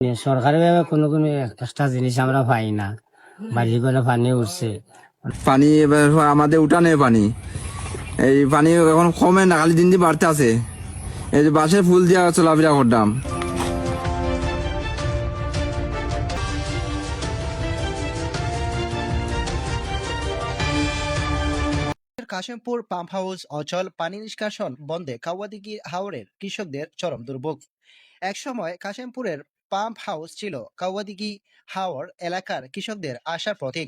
সরকারি ভাবে কোনো কোনো একটা জিনিস আমরা পাই না, বাড়ি করে পানি উঠছে। পানি এবার আমাদের উঠানে পানি, এই পানি এখন কমে না, খালি দিন দিন বাড়তে আছে। এই যে বাঁশের ফুল দিয়া চলাফেরা করতাম। কাশিমপুর পাম্প হাউস অচল, পানি নিষ্কাশন বন্ধে কাওয়াদিঘি হাওরের কৃষকদের চরম দুর্ভোগ। একসময় কাশিমপুরের পাম্প হাউস ছিল কাওয়াদিঘি হাওর এলাকার কৃষকদের আশার প্রতীক।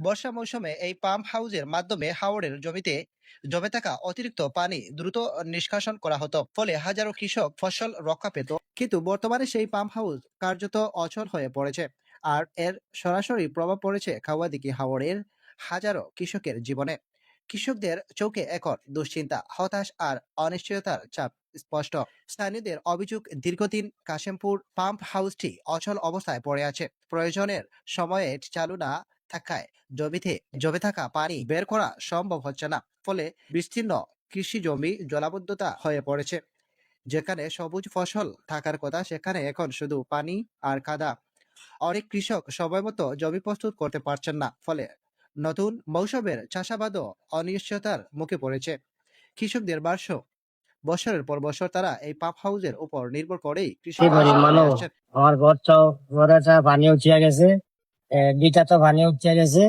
বর্ষা মৌসুমে এই পাম্প হাউসের মাধ্যমে হাওরের জমিতে জমে থাকা অতিরিক্ত পানি দ্রুত নিষ্কাশন করা হতো, ফলে হাজারো কৃষক ফসল রক্ষা পেত। কিন্তু বর্তমানে সেই পাম্প হাউস কার্যত অচল হয়ে পড়েছে, আর এর সরাসরি প্রভাব পড়েছে কাওয়াদিঘি হাওরের হাজারো কৃষকের জীবনে। কৃষকদের চোখে এখন দুশ্চিন্তা, হতাশ আর অনিশ্চয়তার ছাপ স্পষ্ট। স্থানীয়দের অভিযোগ, দীর্ঘদিন কাশিমপুর পাম্প হাউসটি অচল অবস্থায় পড়ে আছে। প্রয়োজনের সময়ে চালু না থাকায় জমিতে জমে থাকা পানি বের করা সম্ভব হচ্ছে না, ফলে বিস্তীর্ণ কৃষি জমি জলাবদ্ধতা হয়ে পড়েছে। যেখানে সবুজ ফসল থাকার কথা, সেখানে এখন শুধু পানি আর কাদা। অনেক কৃষক সময়মতো জমি প্রস্তুত করতে পারছেন না, ফলে নতুন মৌসুমের চাষাবাদও অনিশ্চয়তার মুখে পড়েছে। কৃষকদের ভাষ্য, বছরের পর বছর তারা এই পাম্প হাউসের উপর নির্ভর করেই কি কৃষিকাজ করি করে মানো, আসছেন। আমার ঘরে পানি উঠিয়া গেছে, দুইটা তো পানি উঠিয়া গেছে।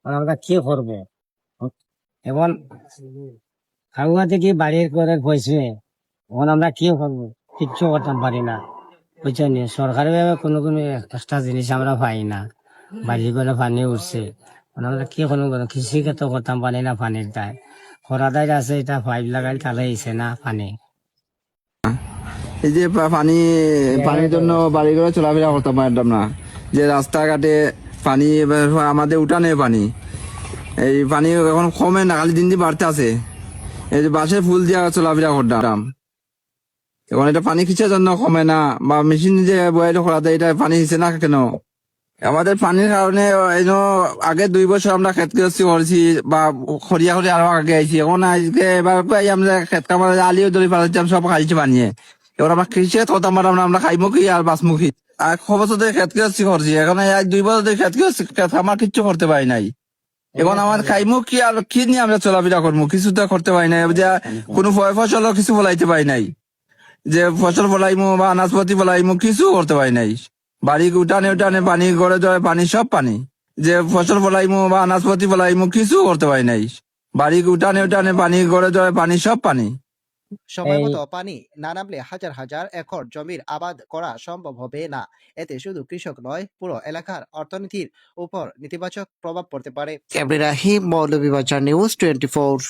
এখন আমরা কি করব? এখন খাওয়া থেকে বাড়ির করে পয়সে, এখন আমরা কি করবো? কিচ্ছু করতাম পারি না, বুঝছেন? সরকারি ভাবে কোনো কোনো একটা জিনিস আমরা পাই না, বাড়ি করে পানি উঠছে। এখন আমরা কি কোনো কৃষি তো করতাম পারি না, পানির দায় খরা দায় আছে, এটা পাইপ লাগাই তাহলে আইছে না পানি। এই যে পানির জন্য বাড়ি ঘরে চলাফেরা করতে পারতাম না। যে রাস্তাঘাটে পানি, এবার আমাদের উঠানে পানি, এই পানি এখন কমে না, খালি দিন দিন বাড়তে আছে। এই যে বাঁশের ফুল দিয়া চলাফেরা করতাম। এখন এটা পানি কিসের জন্য কমে না, বা মেশিন যে বয়াইল করাতে এটা পানি হিসেবে না কেন? আমাদের পানির কারণে আগে 2 বছর আমরা ক্ষেত গৃহস্থী করেছি, বা খরিয়া করে আরো আগে আইছি। এখন আজকে এবার আমরা ক্ষেত কামার আলিও দড়ি পালাচ্ছিলাম, সব খাইছি বানিয়ে। এবার আমরা কৃষি কথা আমরা খাইমুখী আর বাসমুখী। আর 6 বছর ধরে ক্ষেত গৃহস্থী করছি, এখন আজ 2 বছর ধরে ক্ষেত গৃহস্থী আমার কিচ্ছু করতে পারি নাই। এখন আমার খাইমু কি আর কি নিয়ে আমরা চলাফেরা করবো? কিছু তো করতে পারি নাই, যে কোনো ফসলও কিছু ফলাইতে পারি নাই। যে ফসল ফলাইমু বা আনাজপাতি ফলাইমু, কিছু করতে পারি নাই। বাড়ি উঠানে উঠানে পানি, ঘরে জয় পানি, সব পানি। যে ফসল ফলাইমু বা আনাজপাতি ফলাইমু, কিছু করতে পারি নাই। বাড়ি উঠানে উঠানে পানি, ঘরে জয় পানি, সব পানি। সময় এই মতো পানি না নামলে হাজার হাজার একর জমির আবাদ করা সম্ভব হবে না। এতে শুধু কৃষক নয়, পুরো এলাকার অর্থনীতির উপর নেতিবাচক প্রভাব পড়তে পারে। ক্যামেরা রাহিম, মৌলভীবাজার নিউজ 24।